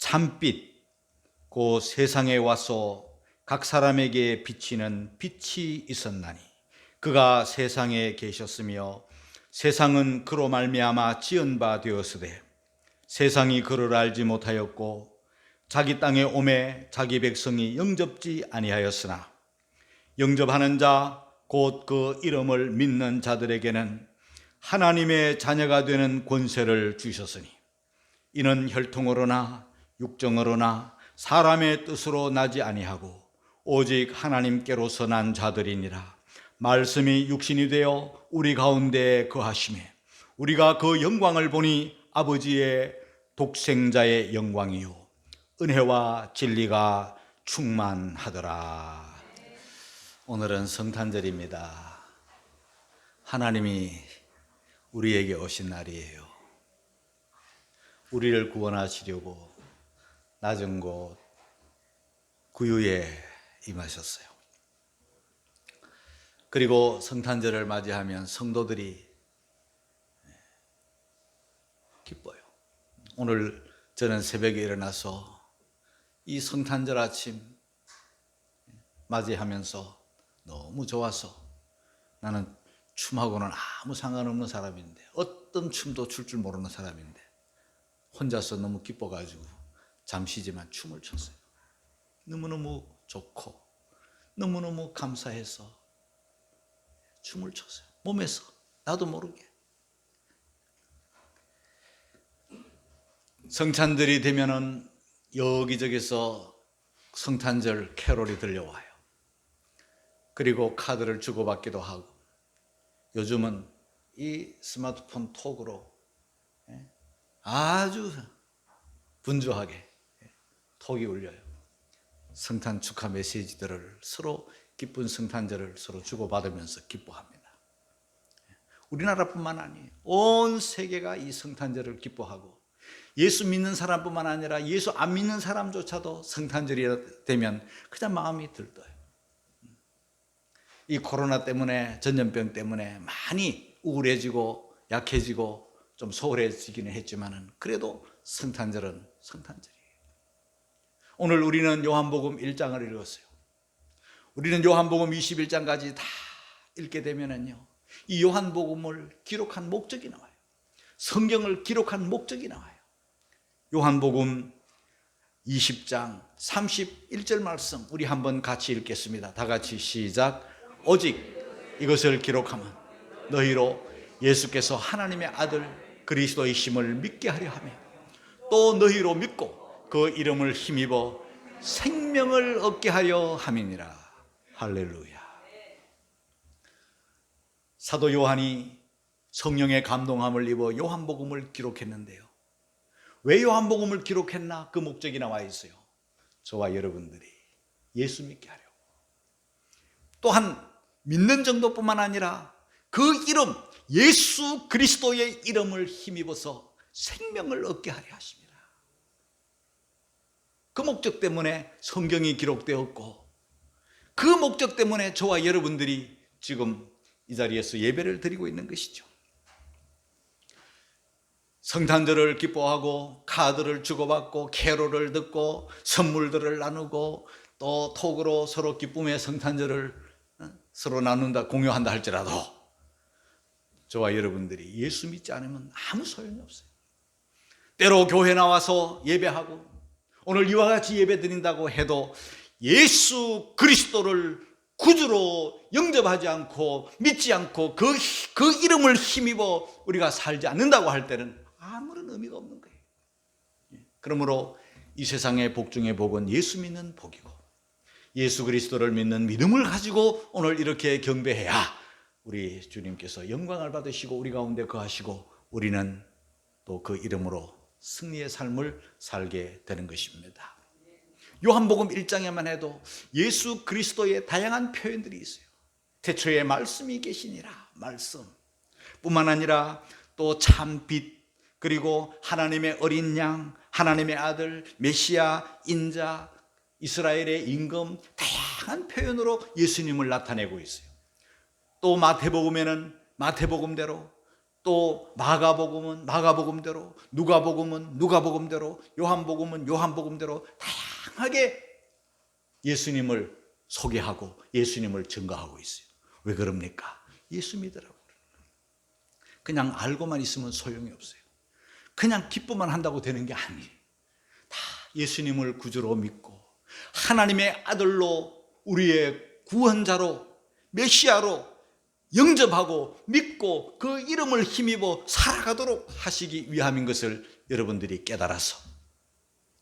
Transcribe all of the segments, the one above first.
참빛 그 세상에 와서 각 사람에게 비치는 빛이 있었나니 그가 세상에 계셨으며 세상은 그로 말미암아 지은 바 되었으되 세상이 그를 알지 못하였고 자기 땅에 오매 자기 백성이 영접지 아니하였으나 영접하는 자 곧 그 이름을 믿는 자들에게는 하나님의 자녀가 되는 권세를 주셨으니 이는 혈통으로나 육정으로나 사람의 뜻으로 나지 아니하고 오직 하나님께로서 난 자들이니라. 말씀이 육신이 되어 우리 가운데 거하심에 우리가 그 영광을 보니 아버지의 독생자의 영광이요 은혜와 진리가 충만하더라. 오늘은 성탄절입니다. 하나님이 우리에게 오신 날이에요. 우리를 구원하시려고 낮은 곳 구유에 임하셨어요. 그리고 성탄절을 맞이하면 성도들이 기뻐요. 오늘 저는 새벽에 일어나서 이 성탄절 아침 맞이하면서 너무 좋아서, 나는 춤하고는 아무 상관없는 사람인데, 어떤 춤도 출 줄 모르는 사람인데 혼자서 너무 기뻐가지고 잠시지만 춤을 췄어요. 너무너무 좋고 너무너무 감사해서 춤을 췄어요. 몸에서 나도 모르게. 성탄절이 되면은 여기저기서 성탄절 캐롤이 들려와요. 그리고 카드를 주고받기도 하고, 요즘은 이 스마트폰 톡으로 아주 분주하게 톡이 울려요. 성탄 축하 메시지들을 서로, 기쁜 성탄절을 서로 주고받으면서 기뻐합니다. 우리나라뿐만 아니에요. 온 세계가 이 성탄절을 기뻐하고, 예수 믿는 사람뿐만 아니라 예수 안 믿는 사람조차도 성탄절이 되면 그냥 마음이 들떠요. 이 코로나 때문에, 전염병 때문에 많이 우울해지고 약해지고 좀 소홀해지기는 했지만은 그래도 성탄절은 성탄절이에요. 오늘 우리는 요한복음 1장을 읽었어요. 우리는 요한복음 21장까지 다 읽게 되면은요, 이 요한복음을 기록한 목적이 나와요. 성경을 기록한 목적이 나와요. 요한복음 20장 31절 말씀 우리 한번 같이 읽겠습니다. 다 같이 시작. 오직 이것을 기록하면 너희로 예수께서 하나님의 아들 그리스도이심을 믿게 하려 하며 또 너희로 믿고 그 이름을 힘입어 생명을 얻게 하려 함이니라. 할렐루야. 사도 요한이 성령의 감동함을 입어 요한복음을 기록했는데요, 왜 요한복음을 기록했나? 그 목적이 나와 있어요. 저와 여러분들이 예수 믿게 하려고, 또한 믿는 정도뿐만 아니라 그 이름, 예수 그리스도의 이름을 힘입어서 생명을 얻게 하려 하십니다. 그 목적 때문에 성경이 기록되었고, 그 목적 때문에 저와 여러분들이 지금 이 자리에서 예배를 드리고 있는 것이죠. 성탄절을 기뻐하고 카드를 주고받고 캐롤을 듣고 선물들을 나누고 또 톡으로 서로 기쁨의 성탄절을 서로 나눈다, 공유한다 할지라도 저와 여러분들이 예수 믿지 않으면 아무 소용이 없어요. 때로 교회 나와서 예배하고 오늘 이와 같이 예배 드린다고 해도 예수 그리스도를 구주로 영접하지 않고 믿지 않고 그 이름을 힘입어 우리가 살지 않는다고 할 때는 아무런 의미가 없는 거예요. 그러므로 이 세상의 복 중의 복은 예수 믿는 복이고, 예수 그리스도를 믿는 믿음을 가지고 오늘 이렇게 경배해야 우리 주님께서 영광을 받으시고 우리 가운데 거하시고 우리는 또 그 이름으로 승리의 삶을 살게 되는 것입니다. 요한복음 1장에만 해도 예수 그리스도의 다양한 표현들이 있어요. 태초에 말씀이 계시니라, 말씀 뿐만 아니라 또 참빛, 그리고 하나님의 어린 양, 하나님의 아들, 메시아, 인자, 이스라엘의 임금, 다양한 표현으로 예수님을 나타내고 있어요. 또 마태복음에는 마태복음대로 또 마가복음은 마가복음대로, 누가복음은 누가복음대로, 요한복음은 요한복음대로 다양하게 예수님을 소개하고 예수님을 증거하고 있어요. 왜 그럽니까? 예수 믿으라고. 그냥 알고만 있으면 소용이 없어요. 그냥 기뻐만 한다고 되는 게 아니에요. 다 예수님을 구주로 믿고 하나님의 아들로, 우리의 구원자로, 메시아로 영접하고 믿고 그 이름을 힘입어 살아가도록 하시기 위함인 것을 여러분들이 깨달아서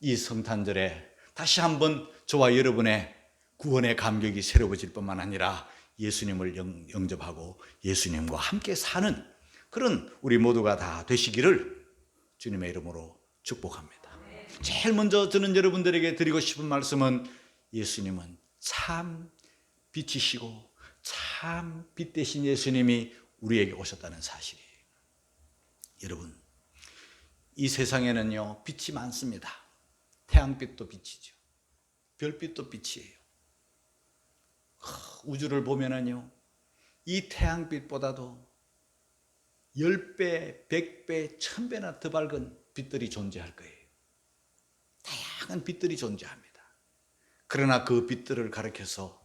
이 성탄절에 다시 한번 저와 여러분의 구원의 감격이 새로워질 뿐만 아니라 예수님을 영접하고 예수님과 함께 사는 그런 우리 모두가 다 되시기를 주님의 이름으로 축복합니다. 제일 먼저 저는 여러분들에게 드리고 싶은 말씀은 예수님은 참 빛이시고 참 빛 대신 예수님이 우리에게 오셨다는 사실이에요. 여러분, 이 세상에는요 빛이 많습니다. 태양빛도 빛이죠. 별빛도 빛이에요. 우주를 보면은요 이 태양빛보다도 10배, 100배, 1000배나 더 밝은 빛들이 존재할 거예요. 다양한 빛들이 존재합니다. 그러나 그 빛들을 가리켜서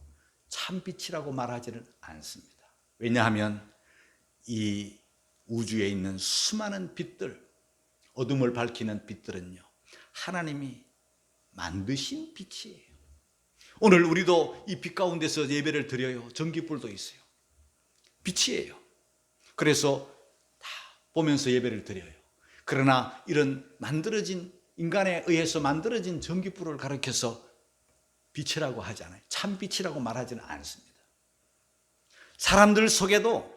참빛이라고 말하지는 않습니다. 왜냐하면 이 우주에 있는 수많은 빛들, 어둠을 밝히는 빛들은요 하나님이 만드신 빛이에요. 오늘 우리도 이 빛 가운데서 예배를 드려요. 전기불도 있어요. 빛이에요. 그래서 다 보면서 예배를 드려요. 그러나 이런 만들어진, 인간에 의해서 만들어진 전기불을 가리켜서 빛이라고 하잖아요. 참빛이라고 말하지는 않습니다. 사람들 속에도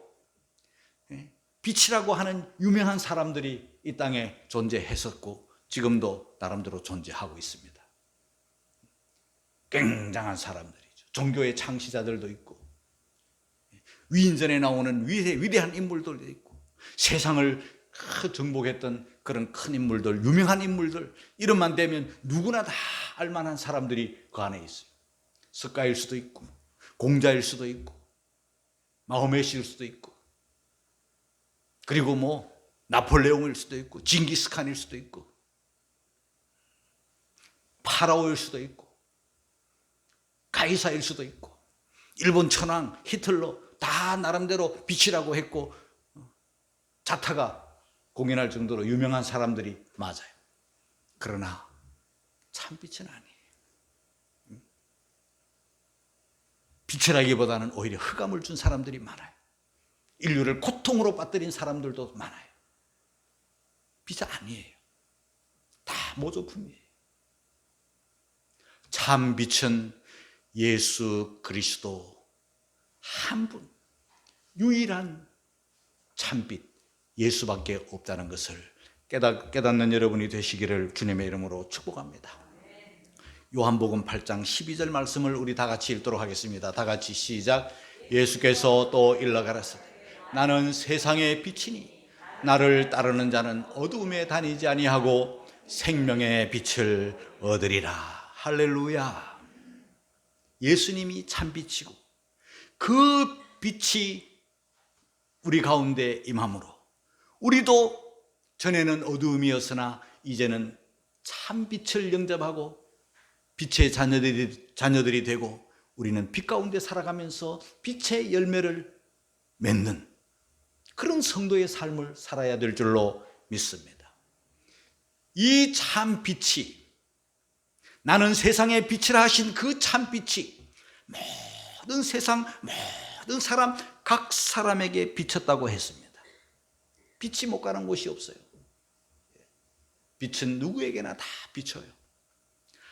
빛이라고 하는 유명한 사람들이 이 땅에 존재했었고 지금도 나름대로 존재하고 있습니다. 굉장한 사람들이죠. 종교의 창시자들도 있고 위인전에 나오는 위대한 인물들도 있고 세상을 정복했던 그런 큰 인물들, 유명한 인물들, 이름만 대면 누구나 다 알만한 사람들이 그 안에 있어요. 석가일 수도 있고 공자일 수도 있고 마호메시일 수도 있고 그리고 뭐 나폴레옹일 수도 있고 징기스칸일 수도 있고 파라오일 수도 있고 가이사일 수도 있고 일본 천황 히틀러 다 나름대로 빛이라고 했고 자타가 공연할 정도로 유명한 사람들이 맞아요. 그러나 참빛은 아니에요. 빛이라기보다는 오히려 흑암을 준 사람들이 많아요. 인류를 고통으로 빠뜨린 사람들도 많아요. 빛이 아니에요. 다 모조품이에요. 참 빛은 예수 그리스도 한 분, 유일한 참빛 예수밖에 없다는 것을 깨닫는 여러분이 되시기를 주님의 이름으로 축복합니다. 요한복음 8장 12절 말씀을 우리 다 같이 읽도록 하겠습니다. 다 같이 시작. 예수께서 또 일러가라사대 나는 세상의 빛이니 나를 따르는 자는 어두움에 다니지 아니하고 생명의 빛을 얻으리라. 할렐루야. 예수님이 참빛이고 그 빛이 우리 가운데 임함으로 우리도 전에는 어두움이었으나 이제는 참빛을 영접하고 빛의 자녀들이 되고 우리는 빛 가운데 살아가면서 빛의 열매를 맺는 그런 성도의 삶을 살아야 될 줄로 믿습니다. 이 참빛이 나는 세상의 빛이라 하신 그 참빛이 모든 세상 모든 사람 각 사람에게 비쳤다고 했습니다. 빛이 못 가는 곳이 없어요. 빛은 누구에게나 다 비쳐요.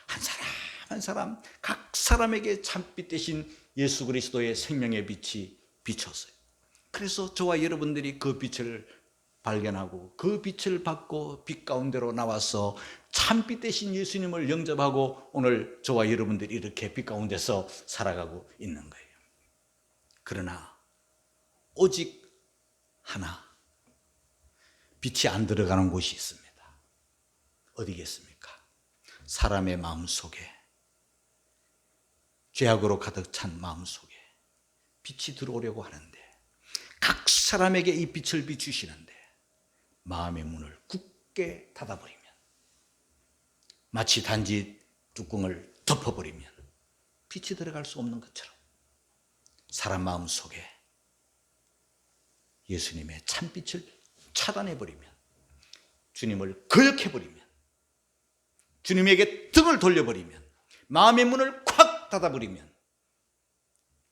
한 사람 한 사람 각 사람에게 참빛 대신 예수 그리스도의 생명의 빛이 비쳤어요. 그래서 저와 여러분들이 그 빛을 발견하고 그 빛을 받고 빛 가운데로 나와서 참빛 대신 예수님을 영접하고 오늘 저와 여러분들이 이렇게 빛 가운데서 살아가고 있는 거예요. 그러나 오직 하나 빛이 안 들어가는 곳이 있습니다. 어디겠습니까? 사람의 마음속에, 죄악으로 가득 찬 마음속에 빛이 들어오려고 하는데 각 사람에게 이 빛을 비추시는데 마음의 문을 굳게 닫아버리면, 마치 단지 뚜껑을 덮어버리면 빛이 들어갈 수 없는 것처럼 사람 마음 속에 예수님의 참빛을 차단해버리면, 주님을 거역해버리면, 주님에게 등을 돌려버리면, 마음의 문을 콱 닫아버리면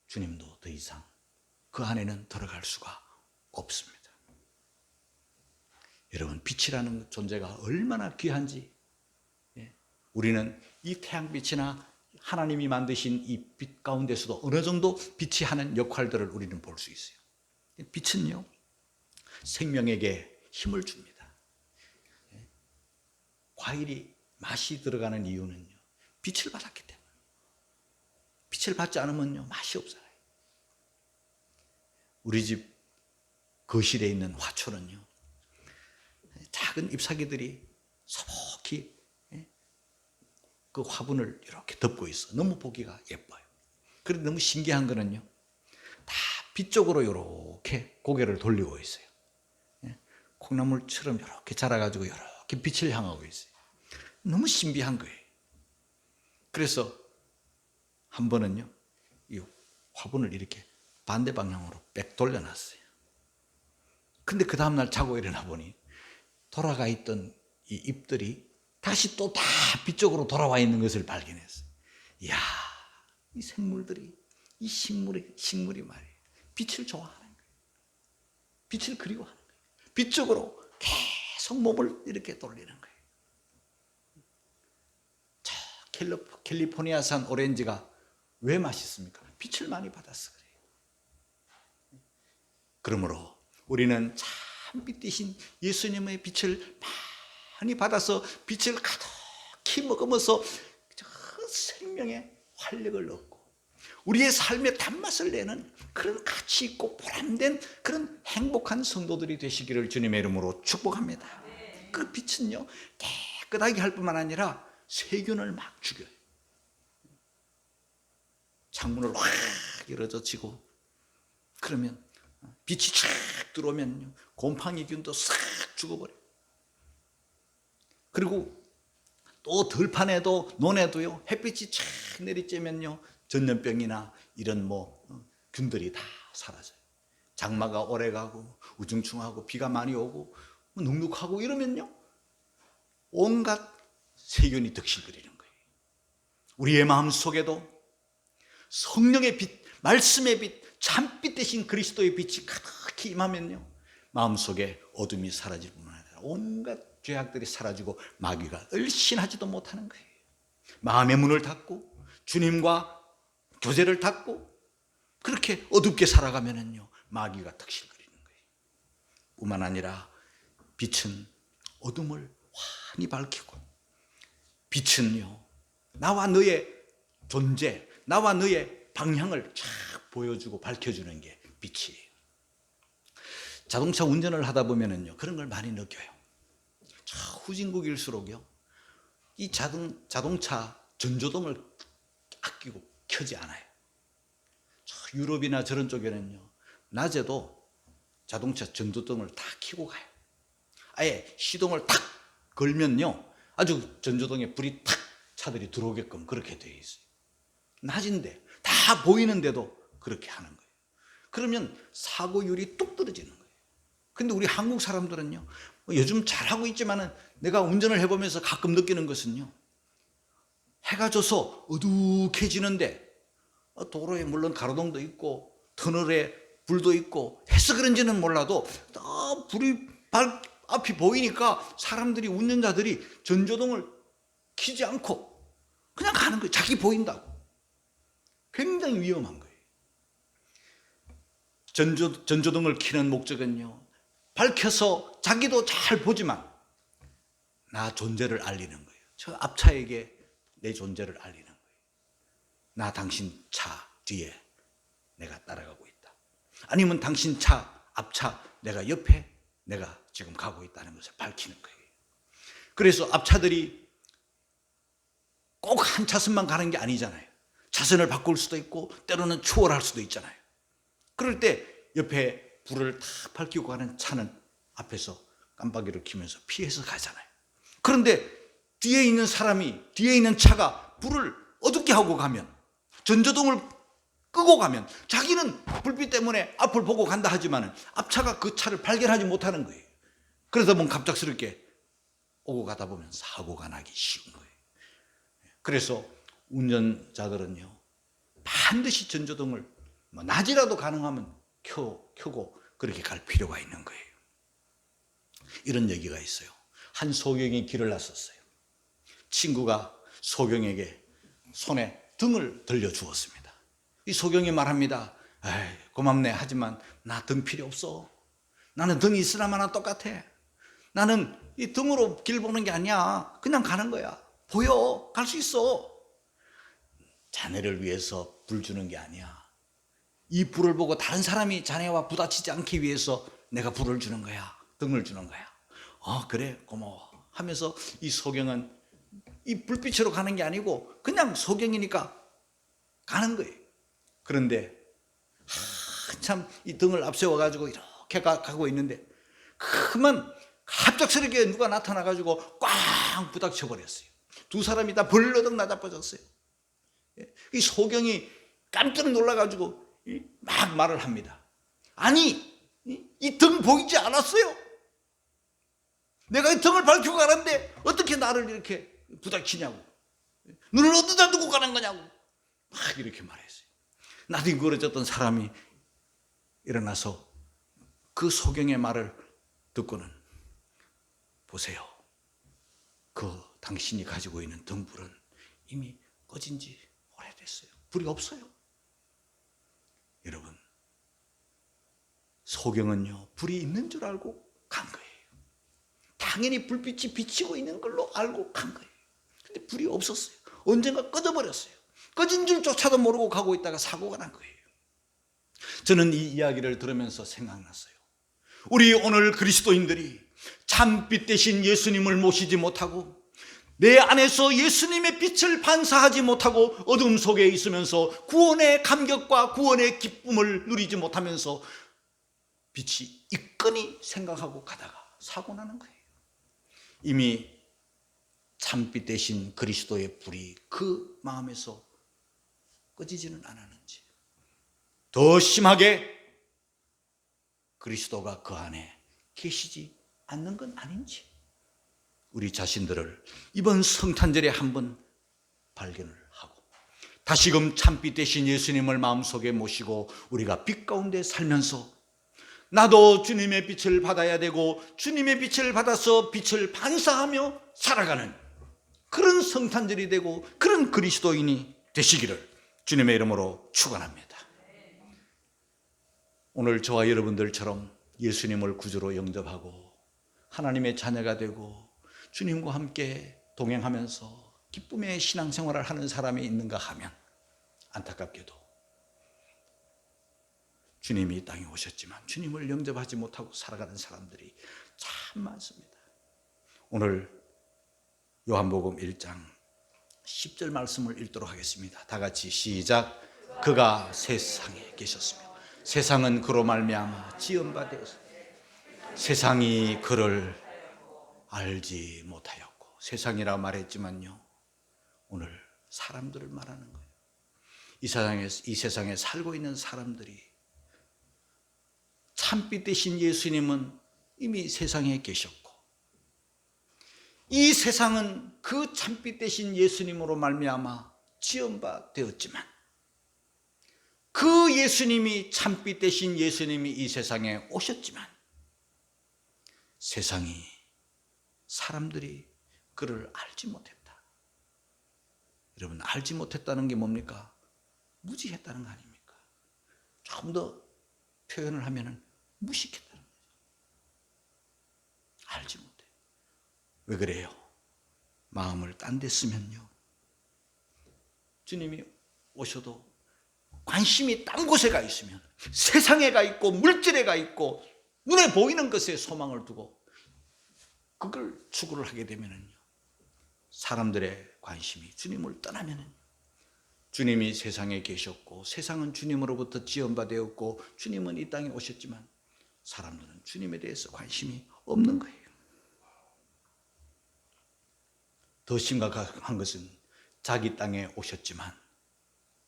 주님도 더 이상 그 안에는 들어갈 수가 없습니다. 여러분, 빛이라는 존재가 얼마나 귀한지, 우리는 이 태양빛이나 하나님이 만드신 이 빛 가운데서도 어느 정도 빛이 하는 역할들을 우리는 볼 수 있어요. 빛은요, 생명에게 힘을 줍니다. 과일이 맛이 들어가는 이유는요, 빛을 받았기 때문에. 빛을 받지 않으면요, 맛이 없어요. 우리 집 거실에 있는 화초는요, 작은 잎사귀들이 소복히 그 화분을 이렇게 덮고 있어. 너무 보기가 예뻐요. 그런데 너무 신기한 거는요, 다 빛 쪽으로 이렇게 고개를 돌리고 있어요. 콩나물처럼 이렇게 자라가지고 이렇게 빛을 향하고 있어요. 너무 신비한 거예요. 그래서 한 번은요, 이 화분을 이렇게 반대 방향으로 빽 돌려놨어요. 근데 그 다음날 자고 일어나 보니 돌아가 있던 이 잎들이 다시 또 다 빛 쪽으로 돌아와 있는 것을 발견했어요. 이야, 이 생물들이, 이 식물이 말이에요, 빛을 좋아하는 거예요. 빛을 그리워하는 거예요. 빛 쪽으로 계속 몸을 이렇게 돌리는 거예요. 저 캘리포니아산 오렌지가 왜 맛있습니까? 빛을 많이 받아서 그래요. 그러므로 우리는 참빛 대신 예수님의 빛을 많이 받아서 빛을 가득히 먹으면서 저 생명의 활력을 얻고 우리의 삶의 단맛을 내는 그런 가치 있고 보람된 그런 행복한 성도들이 되시기를 주님의 이름으로 축복합니다. 그 빛은요, 깨끗하게 할 뿐만 아니라 세균을 막 죽여요. 창문을 확 열어젖히고 그러면 빛이 쫙 들어오면요, 곰팡이균도 싹 죽어버려요. 그리고 또 들판에도 논에도요, 햇빛이 쫙 내리쬐면요, 전염병이나 이런 균들이 다 사라져요. 장마가 오래 가고 우중충하고 비가 많이 오고 눅눅하고 이러면요, 온갖 세균이 득실거리는 거예요. 우리의 마음 속에도 성령의 빛, 말씀의 빛, 참빛 대신 그리스도의 빛이 가득히 임하면요, 마음속에 어둠이 사라질 뿐만 아니라 온갖 죄악들이 사라지고 마귀가 얼씬하지도 못하는 거예요. 마음의 문을 닫고 주님과 교제를 닫고 그렇게 어둡게 살아가면은요, 마귀가 득실거리는 거예요. 뿐만 아니라 빛은 어둠을 환히 밝히고, 빛은요, 나와 너의 존재, 나와 너의 방향을 쫙 보여주고 밝혀주는 게 빛이에요. 자동차 운전을 하다 보면은요, 그런 걸 많이 느껴요. 저 후진국일수록요, 이 자동차 전조등을 아끼고 켜지 않아요. 저 유럽이나 저런 쪽에는요, 낮에도 자동차 전조등을 다 켜고 가요. 아예 시동을 탁 걸면요, 아주 전조등에 불이 탁 차들이 들어오게끔 그렇게 되어 있어요. 낮인데 다 보이는데도 그렇게 하는 거예요. 그러면 사고율이 뚝 떨어지는 거예요. 근데 우리 한국 사람들은요, 요즘 잘하고 있지만은 내가 운전을 해보면서 가끔 느끼는 것은요, 해가 져서 어둑해지는데 도로에 물론 가로등도 있고 터널에 불도 있고 해서 그런지는 몰라도 불이 앞이 보이니까 사람들이, 운전자들이 전조등을 켜지 않고 그냥 가는 거예요. 자기 보인다고. 굉장히 위험한 거예요. 전조등을 켜는 목적은요, 밝혀서 자기도 잘 보지만 나 존재를 알리는 거예요. 저 앞차에게 내 존재를 알리는 거예요. 나 당신 차 뒤에 내가 따라가고 있다. 아니면 당신 차 앞차 내가 옆에 내가 지금 가고 있다는 것을 밝히는 거예요. 그래서 앞차들이 꼭 한 차선만 가는 게 아니잖아요. 차선을 바꿀 수도 있고 때로는 추월할 수도 있잖아요. 그럴 때 옆에 불을 다 밝히고 가는 차는 앞에서 깜빡이를 켜면서 피해서 가잖아요. 그런데 뒤에 있는 사람이, 뒤에 있는 차가 불을 어둡게 하고 가면, 전조등을 끄고 가면 자기는 불빛 때문에 앞을 보고 간다 하지만 앞차가 그 차를 발견하지 못하는 거예요. 그러다 보면 갑작스럽게 오고 가다 보면 사고가 나기 쉬운 거예요. 그래서 운전자들은요, 반드시 전조등을 낮이라도 가능하면 켜고 그렇게 갈 필요가 있는 거예요. 이런 얘기가 있어요. 한 소경이 길을 났었어요. 친구가 소경에게 손에 등을 들려주었습니다. 이 소경이 말합니다. 에이, 고맙네. 하지만 나 등 필요 없어. 나는 등이 있으나 마나 똑같아. 나는 이 등으로 길 보는 게 아니야. 그냥 가는 거야. 보여. 갈 수 있어. 자네를 위해서 불 주는 게 아니야. 이 불을 보고 다른 사람이 자네와 부딪히지 않기 위해서 내가 불을 주는 거야. 등을 주는 거야. 그래, 고마워 하면서 이 소경은 이 불빛으로 가는 게 아니고 그냥 소경이니까 가는 거예요. 그런데 한참 이 등을 앞세워가지고 이렇게 가고 있는데 그만 갑작스럽게 누가 나타나가지고 꽝 부닥쳐버렸어요. 두 사람이 다 벌러덩 나자빠졌어요. 이 소경이 깜짝 놀라가지고 막 말을 합니다. 아니, 이 등 보이지 않았어요? 내가 이 등을 밝히고 가는데 어떻게 나를 이렇게 부닥치냐고. 눈을 어디다 두고 가는 거냐고. 막 이렇게 말했어요. 나뒹굴어졌던 사람이 일어나서 그 소경의 말을 듣고는, 보세요. 그 당신이 가지고 있는 등불은 이미 꺼진 지 오래됐어요. 불이 없어요. 여러분, 소경은요, 불이 있는 줄 알고 간 거예요. 당연히 불빛이 비치고 있는 걸로 알고 간 거예요. 근데 불이 없었어요. 언젠가 꺼져버렸어요. 꺼진 줄조차도 모르고 가고 있다가 사고가 난 거예요. 저는 이 이야기를 들으면서 생각났어요. 우리 오늘 그리스도인들이 참빛 대신 예수님을 모시지 못하고 내 안에서 예수님의 빛을 반사하지 못하고 어둠 속에 있으면서 구원의 감격과 구원의 기쁨을 누리지 못하면서 빛이 있거니 생각하고 가다가 사고 나는 거예요. 이미 참빛 대신 그리스도의 불이 그 마음에서 꺼지지는 않았는지, 더 심하게 그리스도가 그 안에 계시지 않는 건 아닌지, 우리 자신들을 이번 성탄절에 한번 발견을 하고 다시금 참빛 대신 예수님을 마음속에 모시고 우리가 빛 가운데 살면서 나도 주님의 빛을 받아야 되고 주님의 빛을 받아서 빛을 반사하며 살아가는 그런 성탄절이 되고 그런 그리스도인이 되시기를 주님의 이름으로 축원합니다. 오늘 저와 여러분들처럼 예수님을 구주로 영접하고 하나님의 자녀가 되고 주님과 함께 동행하면서 기쁨의 신앙생활을 하는 사람이 있는가 하면 안타깝게도 주님이 이 땅에 오셨지만 주님을 영접하지 못하고 살아가는 사람들이 참 많습니다. 오늘 요한복음 1장 10절 말씀을 읽도록 하겠습니다. 다 같이 시작. 그가 세상에 계셨으며 세상은 그로 말미암아 지은 바 되었으며 세상이 그를 알지 못하였고, 세상이라 말했지만요, 오늘 사람들을 말하는 거예요. 이 세상에 살고 있는 사람들이 참빛 대신 예수님은 이미 세상에 계셨고 이 세상은 그 참빛 대신 예수님으로 말미암아 지은 바 되었지만 그 예수님이 참빛 대신 예수님이 이 세상에 오셨지만 세상이 사람들이 그를 알지 못했다. 여러분, 알지 못했다는 게 뭡니까? 무지했다는 거 아닙니까? 조금 더 표현을 하면 무식했다는 거죠. 알지 못해. 왜 그래요? 마음을 딴 데 쓰면요, 주님이 오셔도 관심이 딴 곳에 가 있으면, 세상에 가 있고 물질에 가 있고 눈에 보이는 것에 소망을 두고 그걸 추구를 하게 되면요, 사람들의 관심이 주님을 떠나면은, 주님이 세상에 계셨고 세상은 주님으로부터 지은 바 되었고 주님은 이 땅에 오셨지만 사람들은 주님에 대해서 관심이 없는 거예요. 더 심각한 것은 자기 땅에 오셨지만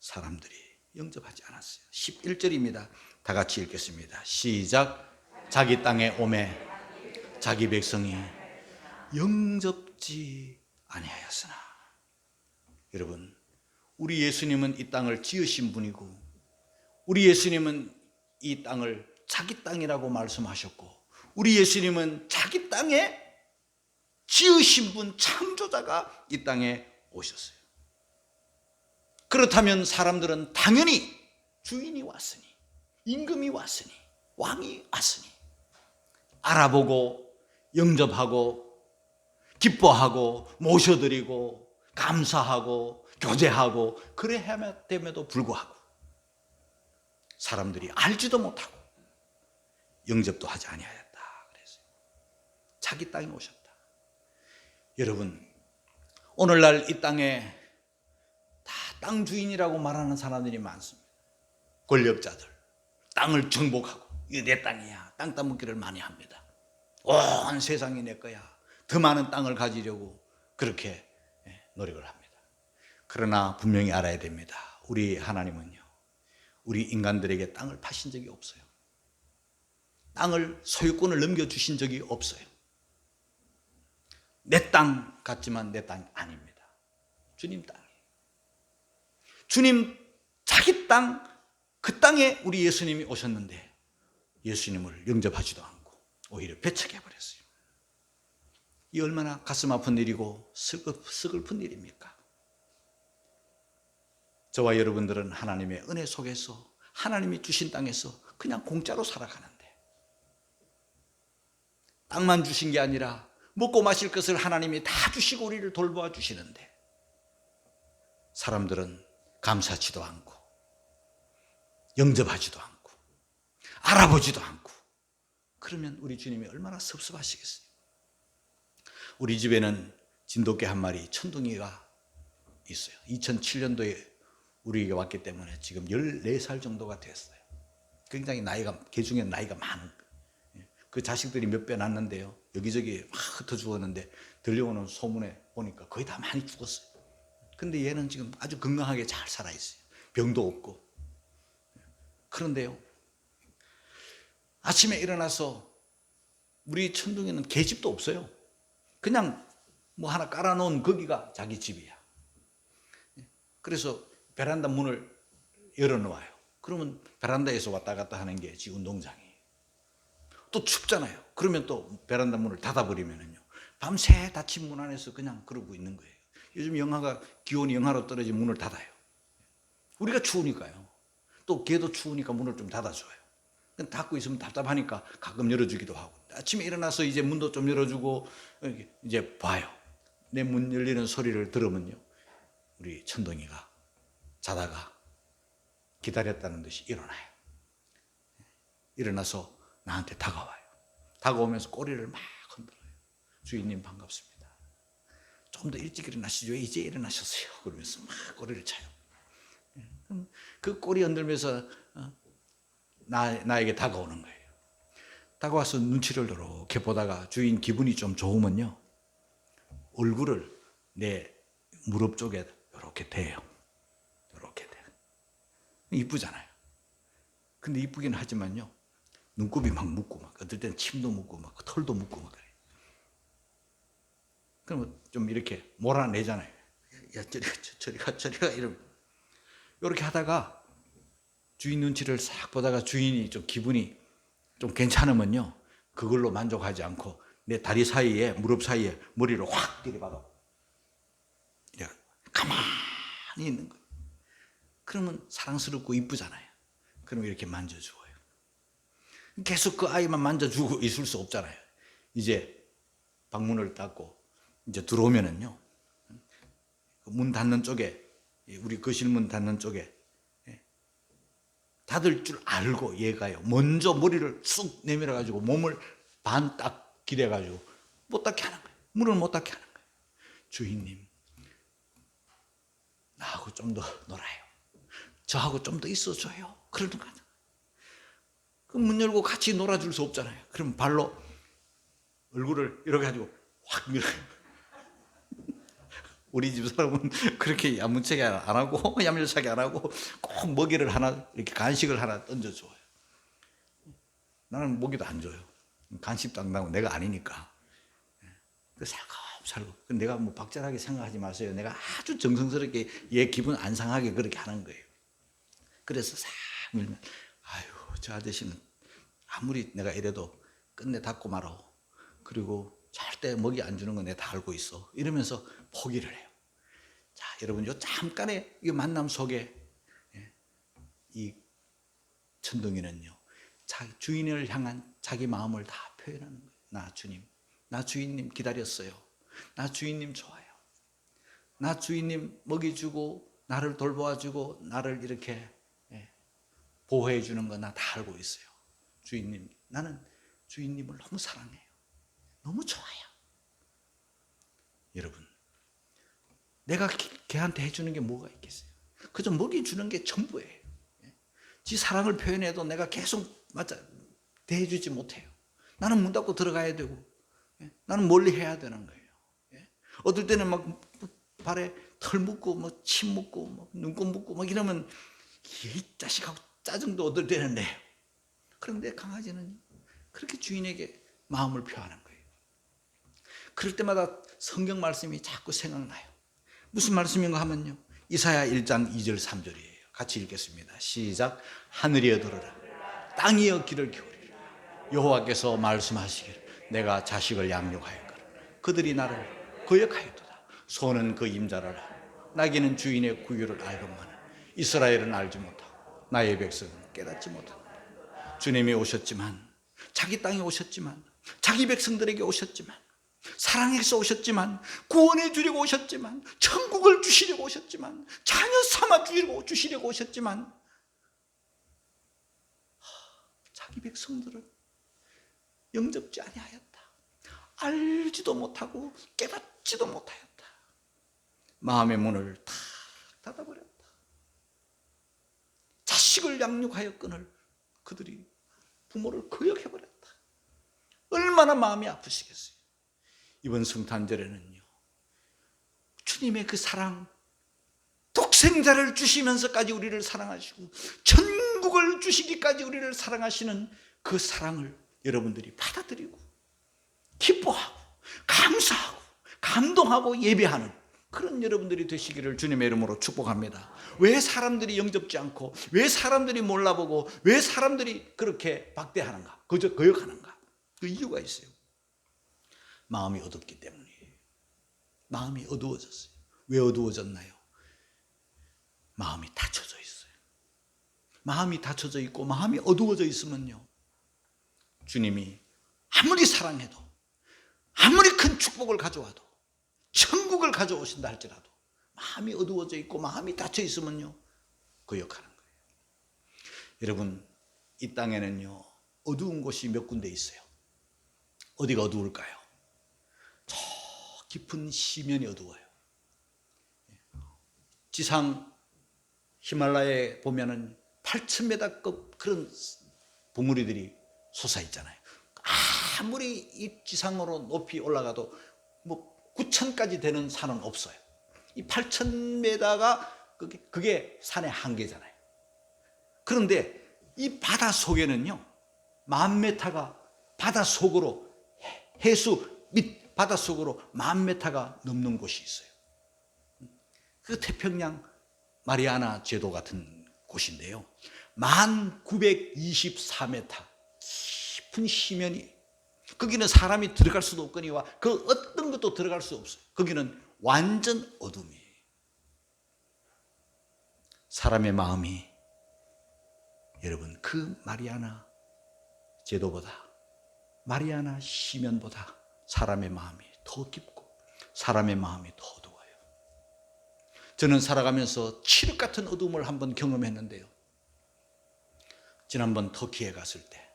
사람들이 영접하지 않았어요. 11절입니다. 다 같이 읽겠습니다. 시작. 자기 땅에 오매 자기 백성이 영접지 아니하였으나. 여러분, 우리 예수님은 이 땅을 지으신 분이고 우리 예수님은 이 땅을 자기 땅이라고 말씀하셨고 우리 예수님은 자기 땅에 지으신 분, 창조자가 이 땅에 오셨어요. 그렇다면 사람들은 당연히 주인이 왔으니, 임금이 왔으니, 왕이 왔으니 알아보고 영접하고 기뻐하고 모셔드리고 감사하고 교제하고 그래야 됨에도 불구하고 사람들이 알지도 못하고 영접도 하지 아니하였다 그랬어요. 자기 땅에 오셨다. 여러분, 오늘날 이 땅에 다 땅 주인이라고 말하는 사람들이 많습니다. 권력자들, 땅을 정복하고 이게 내 땅이야, 땅 따먹기를 많이 합니다. 온 세상이 내 거야, 더 많은 땅을 가지려고 그렇게 노력을 합니다. 그러나 분명히 알아야 됩니다. 우리 하나님은요, 우리 인간들에게 땅을 파신 적이 없어요. 땅을, 소유권을 넘겨주신 적이 없어요. 내 땅 같지만 내 땅이 아닙니다. 주님 땅이에요. 주님 자기 땅, 그 땅에 우리 예수님이 오셨는데 예수님을 영접하지도 않고 오히려 배척해버렸어요. 이 얼마나 가슴 아픈 일이고 서글픈 일입니까? 저와 여러분들은 하나님의 은혜 속에서 하나님이 주신 땅에서 그냥 공짜로 살아가는데, 땅만 주신 게 아니라 먹고 마실 것을 하나님이 다 주시고 우리를 돌보아 주시는데 사람들은 감사하지도 않고 영접하지도 않고 알아보지도 않고, 그러면 우리 주님이 얼마나 섭섭하시겠어요. 우리 집에는 진돗개 한 마리, 천둥이가 있어요. 2007년도에 우리에게 왔기 때문에 지금 14살 정도가 됐어요. 굉장히 개 중에는 나이가 많은, 그 자식들이 몇 배 낳았는데요, 여기저기 막 흩어 죽었는데 들려오는 소문에 보니까 거의 다 많이 죽었어요. 근데 얘는 지금 아주 건강하게 잘 살아있어요. 병도 없고. 그런데요, 아침에 일어나서 우리 천둥이는 계집도 없어요. 그냥 뭐 하나 깔아놓은 거기가 자기 집이야. 그래서 베란다 문을 열어놓아요. 그러면 베란다에서 왔다 갔다 하는 게 지 운동장이에요. 또 춥잖아요. 그러면 또 베란다 문을 닫아버리면요, 밤새 닫힌 문 안에서 그냥 그러고 있는 거예요. 요즘 기온이 영하로 떨어지면 문을 닫아요. 우리가 추우니까요. 또 걔도 추우니까 문을 좀 닫아줘요. 닫고 있으면 답답하니까 가끔 열어주기도 하고, 아침에 일어나서 이제 문도 좀 열어주고 이제 봐요. 내 문 열리는 소리를 들으면요, 우리 천둥이가 자다가 기다렸다는 듯이 일어나요. 일어나서 나한테 다가와요. 다가오면서 꼬리를 막 흔들어요. 주인님 반갑습니다. 좀 더 일찍 일어나시죠. 왜 이제 일어나셨어요? 그러면서 막 꼬리를 차요. 그 꼬리 흔들면서 나에게 다가오는 거예요. 다가와서 눈치를 이렇게 보다가 주인 기분이 좀 좋으면요, 얼굴을 내 무릎 쪽에 이렇게 대요. 이렇게 대요. 이쁘잖아요. 근데 이쁘긴 하지만요, 눈곱이 막 묻고 막 어떨 때는 침도 묻고 막 털도 묻고 막 그래요. 그러면 좀 이렇게 몰아내잖아요. 야, 저리 가 이러면. 이렇게 하다가 주인 눈치를 싹 보다가 주인이 좀 기분이 좀 괜찮으면요, 그걸로 만족하지 않고 내 다리 사이에, 무릎 사이에 머리를 확 들이박아. 가만히 있는 거예요. 그러면 사랑스럽고 이쁘잖아요. 그럼 이렇게 만져주어요. 계속 그 아이만 만져주고 있을 수 없잖아요. 이제 방문을 닫고 이제 들어오면은요, 문 닫는 쪽에, 우리 거실 문 닫는 쪽에 닫을 줄 알고 얘가요, 먼저 머리를 쑥 내밀어 가지고 몸을 반 딱 기대 가지고 못 닫게 하는 거예요. 문을 못 닫게 하는 거예요. 주인님, 나하고 좀 더 놀아요. 저하고 좀 더 있어줘요. 그러는 거죠. 그럼 문 열고 같이 놀아줄 수 없잖아요. 그럼 발로 얼굴을 이렇게 가지고 확 밀어요. 우리 집 사람은 그렇게 야무차게 안 하고 야물차게 안 하고 꼭 먹이를 하나 이렇게 간식을 하나 던져줘요. 나는 먹이도 안 줘요. 간식도 안 나고 내가 아니니까. 살고 내가 뭐 박절하게 생각하지 마세요. 내가 아주 정성스럽게 얘 기분 안 상하게 그렇게 하는 거예요. 그래서 싹 밀면 아유 저 아저씨는 아무리 내가 이래도 끝내 닫고 말어. 그리고 절대 먹이 안 주는 거 내가 다 알고 있어. 이러면서 포기를 해요. 자 여러분 요 잠깐의 이 만남 속에 이 천둥이는요 자기 주인을 향한 자기 마음을 다 표현하는 거예요. 나 주님, 나 주인님 기다렸어요. 나 주인님 좋아요. 나 주인님 먹이 주고 나를 돌보아주고 나를 이렇게 보호해 주는 거 나 다 알고 있어요. 주인님, 나는 주인님을 너무 사랑해요. 너무 좋아요. 여러분, 내가 걔한테 해주는 게 뭐가 있겠어요? 그저 먹이 주는 게 전부예요. 지 사랑을 표현해도 내가 계속 대해주지 못해요. 나는 문 닫고 들어가야 되고 나는 멀리 해야 되는 거예요. 어떨 때는 막 발에 털 묻고 막 침 묻고 막 눈곱 묻고 막 이러면 이 자식하고 짜증도 어떨 때는 내요. 그런데 강아지는 그렇게 주인에게 마음을 표하는 거예요. 그럴 때마다 성경 말씀이 자꾸 생각나요. 무슨 말씀인가 하면요 이사야 1장 2절 3절이에요. 같이 읽겠습니다. 시작. 하늘이여 들으라. 땅이여 귀를 기울이라. 여호와께서 말씀하시기를 내가 자식을 양육하였거늘 그들이 나를 거역하였도다. 소는 그 임자를 알고 나귀는 주인의 구유를 알건만은 이스라엘은 알지 못하고 나의 백성은 깨닫지 못한다. 주님이 오셨지만 자기 땅에 오셨지만 자기 백성들에게 오셨지만 사랑해서 오셨지만 구원해 주려고 오셨지만 천국을 주시려고 오셨지만 자녀 삼아 주시려고 오셨지만 자기 백성들을 영접지 아니하였다. 알지도 못하고 깨닫지도 못하였다. 마음의 문을 탁 닫아버렸다. 자식을 양육하였거늘 그들이 부모를 거역해버렸다. 얼마나 마음이 아프시겠어요. 이번 성탄절에는요 주님의 그 사랑, 독생자를 주시면서까지 우리를 사랑하시고 천국을 주시기까지 우리를 사랑하시는 그 사랑을 여러분들이 받아들이고 기뻐하고 감사하고 감동하고 예배하는 그런 여러분들이 되시기를 주님의 이름으로 축복합니다. 왜 사람들이 영접지 않고 왜 사람들이 몰라보고 왜 사람들이 그렇게 박대하는가, 그저 거역하는가? 그 이유가 있어요. 마음이 어둡기 때문이에요. 마음이 어두워졌어요. 왜 어두워졌나요? 마음이 닫혀져 있어요. 마음이 닫혀져 있고 마음이 어두워져 있으면요 주님이 아무리 사랑해도 아무리 큰 축복을 가져와도 천국을 가져오신다 할지라도 마음이 어두워져 있고 마음이 닫혀 있으면요 거역하는 거예요. 여러분 이 땅에는요 어두운 곳이 몇 군데 있어요. 어디가 어두울까요? 저 깊은 시면이 어두워요. 지상 히말라야에 보면은 8,000m급 그런 봉우리들이 솟아있잖아요. 아무리 이 지상으로 높이 올라가도 뭐 9,000까지 되는 산은 없어요. 이 8,000m가 그게 산의 한계잖아요. 그런데 이 바다 속에는요 10,000m가 바다 속으로 해수 밑 바다 속으로 10,000m가 넘는 곳이 있어요. 그 태평양 마리아나 제도 같은 곳인데요 1924m 깊은 시면이 거기는 사람이 들어갈 수도 없거니와 그 어떤 것도 들어갈 수 없어요. 거기는 완전 어둠이에요. 사람의 마음이 여러분 그 마리아나 제도보다 마리아나 시면보다 사람의 마음이 더 깊고 사람의 마음이 더 어두워요. 저는 살아가면서 칠흑 같은 어둠을 한번 경험했는데요. 지난번 터키에 갔을 때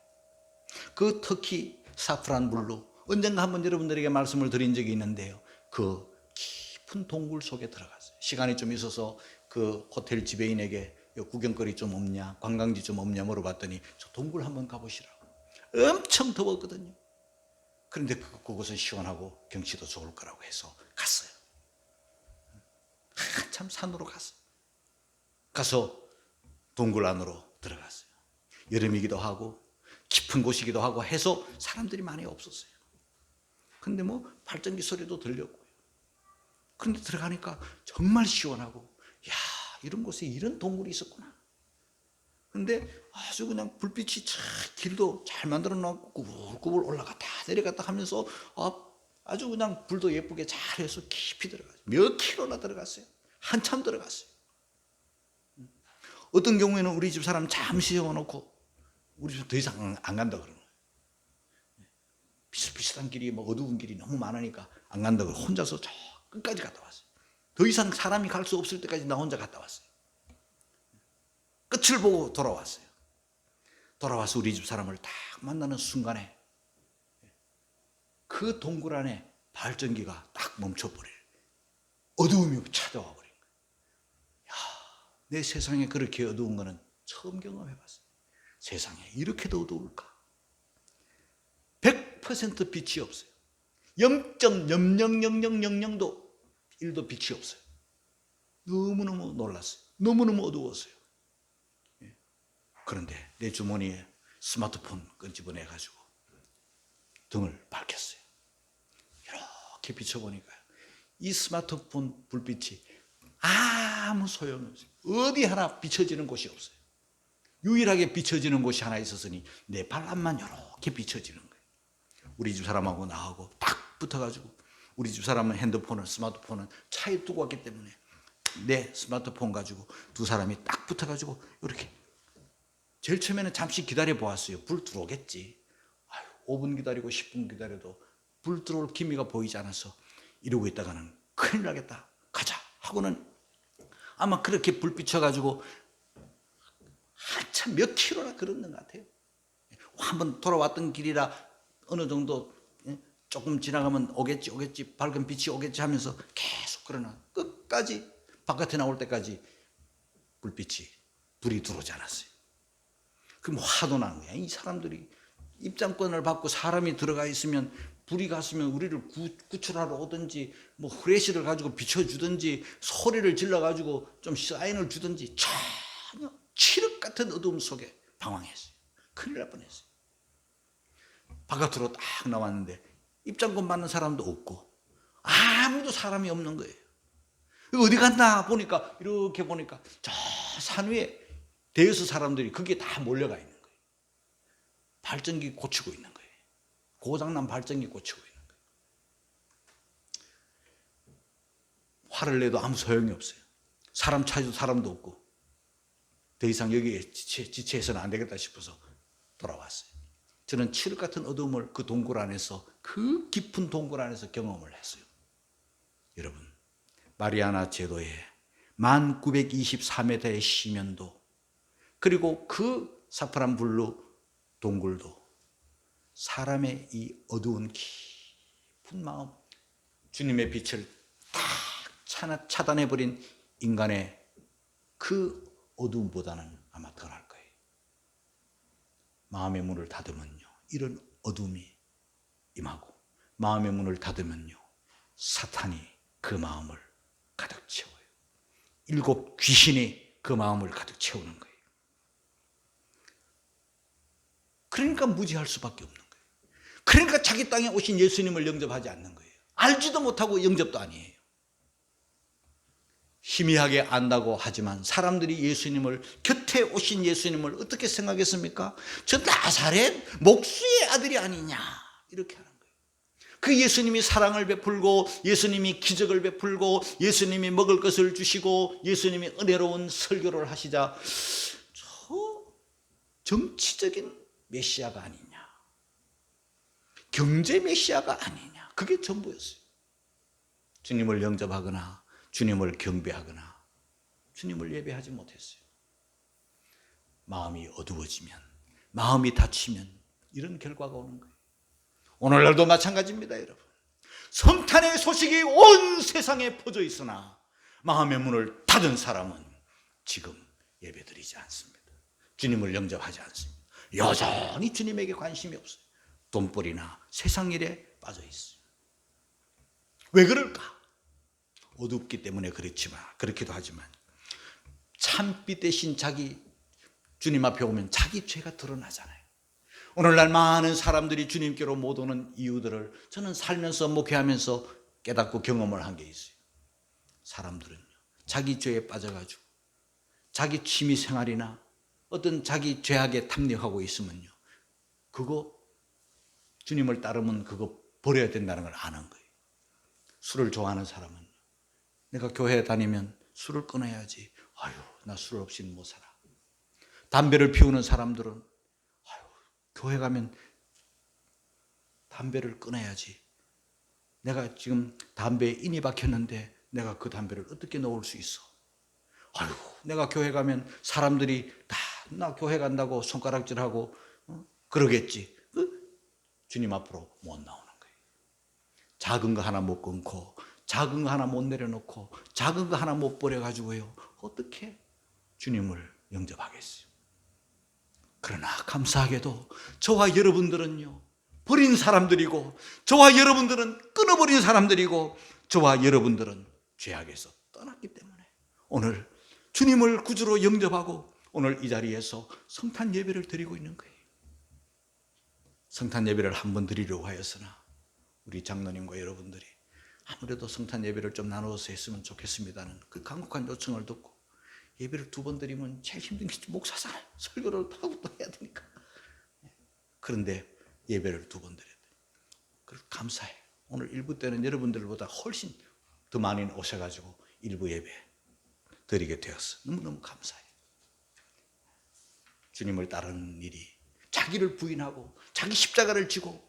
그 터키 사프란 블루 언젠가 한번 여러분들에게 말씀을 드린 적이 있는데요. 그 깊은 동굴 속에 들어갔어요. 시간이 좀 있어서 그 호텔 지배인에게 구경거리 좀 없냐 관광지 좀 없냐 물어봤더니 저 동굴 한번 가보시라고. 엄청 더웠거든요. 그런데 그곳은 시원하고 경치도 좋을 거라고 해서 갔어요. 한참 산으로 갔어요. 가서 동굴 안으로 들어갔어요. 여름이기도 하고 깊은 곳이기도 하고 해서 사람들이 많이 없었어요. 근데 뭐 발전기 소리도 들렸고요. 근데 들어가니까 정말 시원하고, 야, 이런 곳에 이런 동굴이 있었구나. 근데 아주 그냥 불빛이 길도 잘 만들어 놨고 구불구불 올라갔다 내려갔다 하면서 아주 그냥 불도 예쁘게 잘 해서 깊이 들어갔어요. 몇 킬로나 들어갔어요. 한참 들어갔어요. 어떤 경우에는 우리 집 사람 잠시 세워놓고 우리 집 더 이상 안 간다 그러는 거예요. 비슷비슷한 길이 뭐 어두운 길이 너무 많으니까 안 간다고 혼자서 저 끝까지 갔다 왔어요. 더 이상 사람이 갈 수 없을 때까지 나 혼자 갔다 왔어요. 끝을 보고 돌아왔어요. 돌아와서 우리 집 사람을 딱 만나는 순간에 그 동굴 안에 발전기가 딱 멈춰버려요. 어두움이 찾아와 버린 거예요. 야, 내 세상에 그렇게 어두운 거는 처음 경험해봤어요. 세상에 이렇게도 어두울까? 100% 빛이 없어요. 0.000000도 1도 빛이 없어요. 너무너무 놀랐어요. 너무너무 어두웠어요. 그런데 내 주머니에 스마트폰 끄집어내가지고 등을 밝혔어요. 이렇게 비춰보니까요, 이 스마트폰 불빛이 아무 소용이 없어요. 어디 하나 비춰지는 곳이 없어요. 유일하게 비춰지는 곳이 하나 있었으니 내 발 앞만 이렇게 비춰지는 거예요. 우리 집 사람하고 나하고 딱 붙어가지고, 우리 집 사람은 핸드폰을, 스마트폰은 차에 두고 왔기 때문에 내 스마트폰 가지고 두 사람이 딱 붙어가지고 이렇게, 제일 처음에는 잠시 기다려 보았어요. 불 들어오겠지. 5분 기다리고 10분 기다려도 불 들어올 기미가 보이지 않아서 이러고 있다가는 큰일 나겠다, 가자 하고는 아마 그렇게 불 비춰가지고 한참 몇 킬로나 걸었는 것 같아요. 한번 돌아왔던 길이라 어느 정도 조금 지나가면 오겠지 밝은 빛이 오겠지 하면서 계속 걸어나 끝까지 바깥에 나올 때까지 불이 들어오지 않았어요. 그럼 화도 나는 거야. 이 사람들이 입장권을 받고 사람이 들어가 있으면 불이 갔으면 우리를 구출하러 오든지 뭐 후레쉬를 가지고 비춰주든지 소리를 질러가지고 좀 사인을 주든지, 전혀 칠흑 같은 어두움 속에 방황했어요. 큰일 날 뻔했어요. 바깥으로 딱 나왔는데 입장권 받는 사람도 없고 아무도 사람이 없는 거예요. 어디 갔나 보니까, 이렇게 보니까 저 산 위에 대여섯 사람들이 그게 다 몰려가 있는 거예요. 발전기 고치고 있는 거예요. 고장난 발전기 고치고 있는 거예요. 화를 내도 아무 소용이 없어요. 사람 찾아도 사람도 없고 더 이상 여기에 지체해서는 안 되겠다 싶어서 돌아왔어요. 저는 칠흑 같은 어둠을 그 동굴 안에서, 그 깊은 동굴 안에서 경험을 했어요. 여러분, 마리아나 제도의 1924m의 시면도, 그리고 그 사프란 블루 동굴도 사람의 이 어두운 깊은 마음, 주님의 빛을 딱 차단해버린 인간의 그 어두움보다는 아마 덜할 거예요. 마음의 문을 닫으면요, 이런 어둠이 임하고, 마음의 문을 닫으면요, 사탄이 그 마음을 가득 채워요. 7 귀신이 그 마음을 가득 채우는 거예요. 그러니까 무지할 수밖에 없는 거예요. 그러니까 자기 땅에 오신 예수님을 영접하지 않는 거예요. 알지도 못하고 영접도 아니에요. 희미하게 안다고 하지만 사람들이 예수님을, 곁에 오신 예수님을 어떻게 생각했습니까? 저 나사렛 목수의 아들이 아니냐, 이렇게 하는 거예요. 그 예수님이 사랑을 베풀고, 예수님이 기적을 베풀고, 예수님이 먹을 것을 주시고, 예수님이 은혜로운 설교를 하시자 저 정치적인 메시아가 아니냐, 경제 메시아가 아니냐, 그게 전부였어요. 주님을 영접하거나 주님을 경배하거나 주님을 예배하지 못했어요. 마음이 어두워지면, 마음이 닫히면 이런 결과가 오는 거예요. 오늘날도 마찬가지입니다, 여러분. 성탄의 소식이 온 세상에 퍼져 있으나 마음의 문을 닫은 사람은 지금 예배드리지 않습니다. 주님을 영접하지 않습니다. 여전히 주님에게 관심이 없어요. 돈벌이나 세상 일에 빠져 있어요. 왜 그럴까? 어둡기 때문에 그렇기도 하지만 참빛 대신 자기 주님 앞에 오면 자기 죄가 드러나잖아요. 오늘날 많은 사람들이 주님께로 못 오는 이유들을 저는 살면서 목회하면서 깨닫고 경험을 한 게 있어요. 사람들은요, 자기 죄에 빠져가지고 자기 취미 생활이나 어떤 자기 죄악에 탐닉하고 있으면요, 그거 주님을 따르면 그거 버려야 된다는 걸 아는 거예요. 술을 좋아하는 사람은 내가 교회에 다니면 술을 끊어야지. 아유, 나 술 없이는 못 살아. 담배를 피우는 사람들은 아유, 교회 가면 담배를 끊어야지. 내가 지금 담배에 인이 박혔는데 내가 그 담배를 어떻게 놓을 수 있어? 아유, 내가 교회 가면 사람들이 다 나 교회 간다고 손가락질하고 그러겠지. 주님 앞으로 못 나오는 거예요. 작은 거 하나 못 끊고, 작은 거 하나 못 내려놓고, 작은 거 하나 못 버려가지고요, 어떻게 주님을 영접하겠어요? 그러나 감사하게도 저와 여러분들은요, 버린 사람들이고, 저와 여러분들은 끊어버린 사람들이고, 저와 여러분들은 죄악에서 떠났기 때문에 오늘 주님을 구주로 영접하고 오늘 이 자리에서 성탄 예배를 드리고 있는 거예요. 성탄 예배를 한 번 드리려고 하였으나 우리 장로님과 여러분들이 아무래도 성탄 예배를 좀 나누어서 했으면 좋겠습니다는 그 간곡한 요청을 듣고 예배를 2번 드리면 제일 힘든 게 목사잖아요. 설교를 하고 또 해야 되니까. 그런데 예배를 2번 드려야 돼요. 그래서 감사해요. 오늘 일부 때는 여러분들보다 훨씬 더 많이 오셔가지고 일부 예배 드리게 되었어. 너무너무 감사해요. 주님을 따르는 일이 자기를 부인하고 자기 십자가를 지고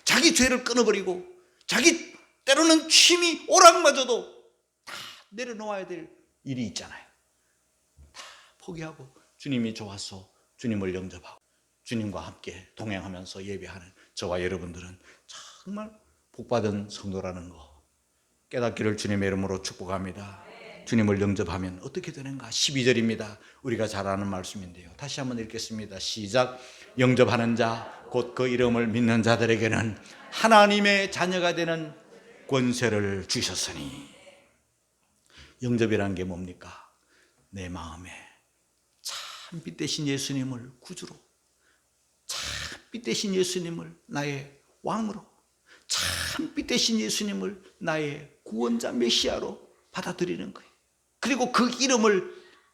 자기 죄를 끊어버리고 자기 때로는 취미 오락마저도 다 내려놓아야 될 일이 있잖아요. 다 포기하고 주님이 좋아서 주님을 영접하고 주님과 함께 동행하면서 예배하는 저와 여러분들은 정말 복받은 성도라는 거 깨닫기를 주님의 이름으로 축복합니다. 주님을 영접하면 어떻게 되는가? 12절입니다. 우리가 잘 아는 말씀인데요. 다시 한번 읽겠습니다. 시작. 영접하는 자, 곧 그 이름을 믿는 자들에게는 하나님의 자녀가 되는 권세를 주셨으니. 영접이라는 게 뭡니까? 내 마음에 참빛 되신 예수님을 구주로, 참빛 되신 예수님을 나의 왕으로, 참빛 되신 예수님을 나의 구원자 메시아로 받아들이는 거예요. 그리고 그 이름을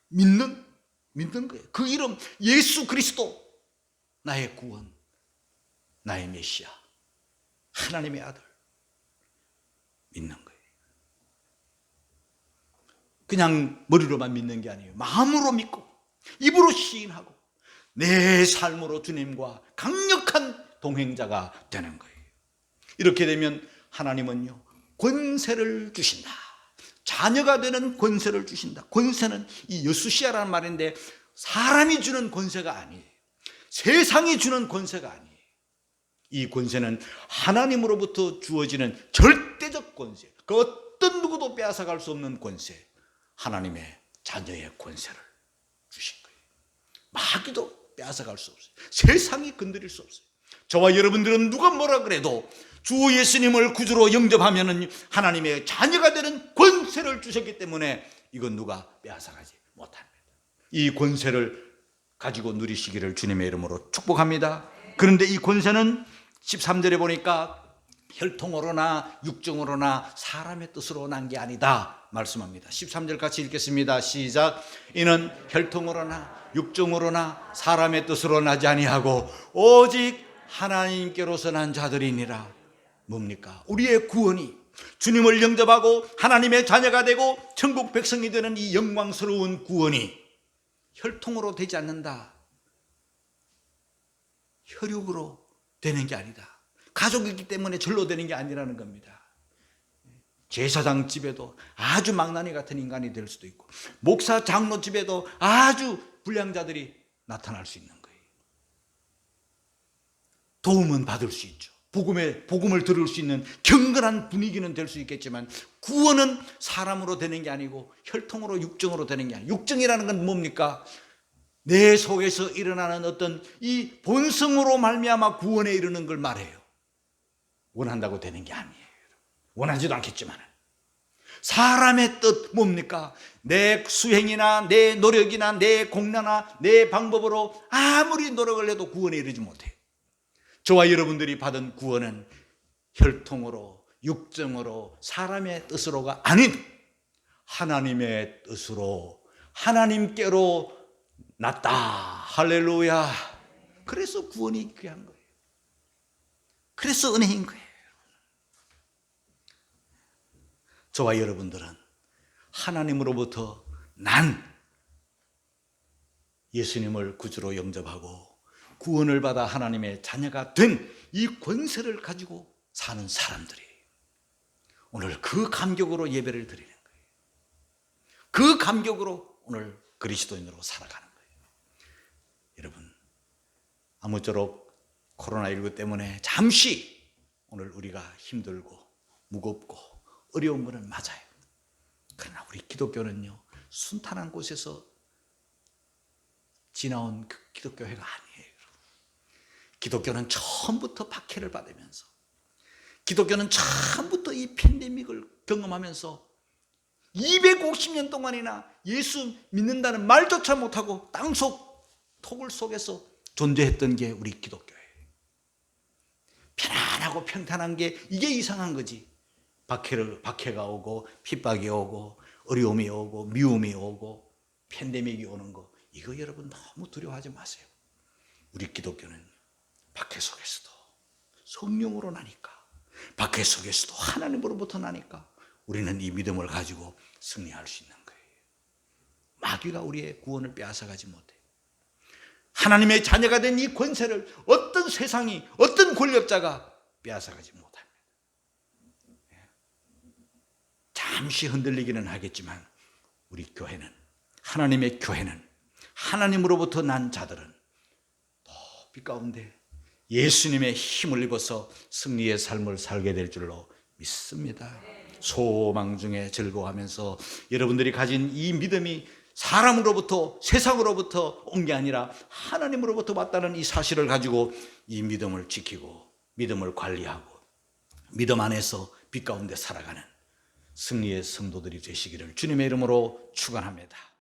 믿는 거예요. 그 이름 예수 그리스도, 나의 구원, 나의 메시아, 하나님의 아들 믿는 거예요. 그냥 머리로만 믿는 게 아니에요. 마음으로 믿고 입으로 시인하고 내 삶으로 주님과 강력한 동행자가 되는 거예요. 이렇게 되면 하나님은요, 권세를 주신다. 자녀가 되는 권세를 주신다. 권세는 이 여수시아라는 말인데 사람이 주는 권세가 아니에요. 세상이 주는 권세가 아니에요. 이 권세는 하나님으로부터 주어지는 절대적 권세, 그 어떤 누구도 빼앗아갈 수 없는 권세, 하나님의 자녀의 권세를 주신 거예요. 마귀도 빼앗아갈 수 없어요. 세상이 건드릴 수 없어요. 저와 여러분들은 누가 뭐라 그래도 주 예수님을 구주로 영접하면 하나님의 자녀가 되는 권세를 주셨기 때문에 이건 누가 빼앗아가지 못합니다. 이 권세를 가지고 누리시기를 주님의 이름으로 축복합니다. 그런데 이 권세는 13절에 보니까 혈통으로나 육정으로나 사람의 뜻으로 난 게 아니다 말씀합니다. 13절 같이 읽겠습니다. 시작. 이는 혈통으로나 육정으로나 사람의 뜻으로 나지 아니하고 오직 하나님께로서 난 자들이니라. 뭡니까? 우리의 구원이 주님을 영접하고 하나님의 자녀가 되고 천국 백성이 되는 이 영광스러운 구원이 혈통으로 되지 않는다. 혈육으로 되는 게 아니다. 가족이기 때문에 절로 되는 게 아니라는 겁니다. 제사장 집에도 아주 망나니 같은 인간이 될 수도 있고 목사 장로 집에도 아주 불량자들이 나타날 수 있는 거예요. 도움은 받을 수 있죠. 복음을 들을 수 있는 경건한 분위기는 될 수 있겠지만 구원은 사람으로 되는 게 아니고 혈통으로 육정으로 되는 게 아니에요. 육정이라는 건 뭡니까? 내 속에서 일어나는 어떤 이 본성으로 말미암아 구원에 이르는 걸 말해요. 원한다고 되는 게 아니에요. 원하지도 않겠지만 사람의 뜻 뭡니까? 내 수행이나 내 노력이나 내 공로나 내 방법으로 아무리 노력을 해도 구원에 이르지 못해요. 저와 여러분들이 받은 구원은 혈통으로, 육정으로, 사람의 뜻으로가 아닌 하나님의 뜻으로, 하나님께로 났다. 할렐루야. 그래서 구원이 귀한 거예요. 그래서 은혜인 거예요. 저와 여러분들은 하나님으로부터 난 예수님을 구주로 영접하고 구원을 받아 하나님의 자녀가 된 이 권세를 가지고 사는 사람들이에요. 오늘 그 감격으로 예배를 드리는 거예요. 그 감격으로 오늘 그리스도인으로 살아가는 거예요. 여러분, 아무쪼록 코로나19 때문에 잠시 오늘 우리가 힘들고 무겁고 어려운 것은 맞아요. 그러나 우리 기독교는요, 순탄한 곳에서 지나온 그 기독교회가 아니에요. 기독교는 처음부터 박해를 받으면서, 기독교는 처음부터 이 팬데믹을 경험하면서 250년 동안이나 예수 믿는다는 말조차 못하고 땅속 토굴 속에서 존재했던 게 우리 기독교예요. 편안하고 평탄한 게 이게 이상한 거지. 박해가 오고 핍박이 오고 어려움이 오고 미움이 오고 팬데믹이 오는 거, 이거 여러분 너무 두려워하지 마세요. 우리 기독교는 박해 속에서도 성령으로 나니까, 박해 속에서도 하나님으로부터 나니까 우리는 이 믿음을 가지고 승리할 수 있는 거예요. 마귀가 우리의 구원을 빼앗아가지 못해요. 하나님의 자녀가 된 이 권세를 어떤 세상이, 어떤 권력자가 빼앗아가지 못합니다. 잠시 흔들리기는 하겠지만 우리 교회는, 하나님의 교회는, 하나님으로부터 난 자들은 높이 가운데 예수님의 힘을 입어서 승리의 삶을 살게 될 줄로 믿습니다. 소망 중에 즐거워하면서 여러분들이 가진 이 믿음이 사람으로부터, 세상으로부터 온 게 아니라 하나님으로부터 왔다는 이 사실을 가지고 이 믿음을 지키고 믿음을 관리하고 믿음 안에서 빛 가운데 살아가는 승리의 성도들이 되시기를 주님의 이름으로 축원합니다.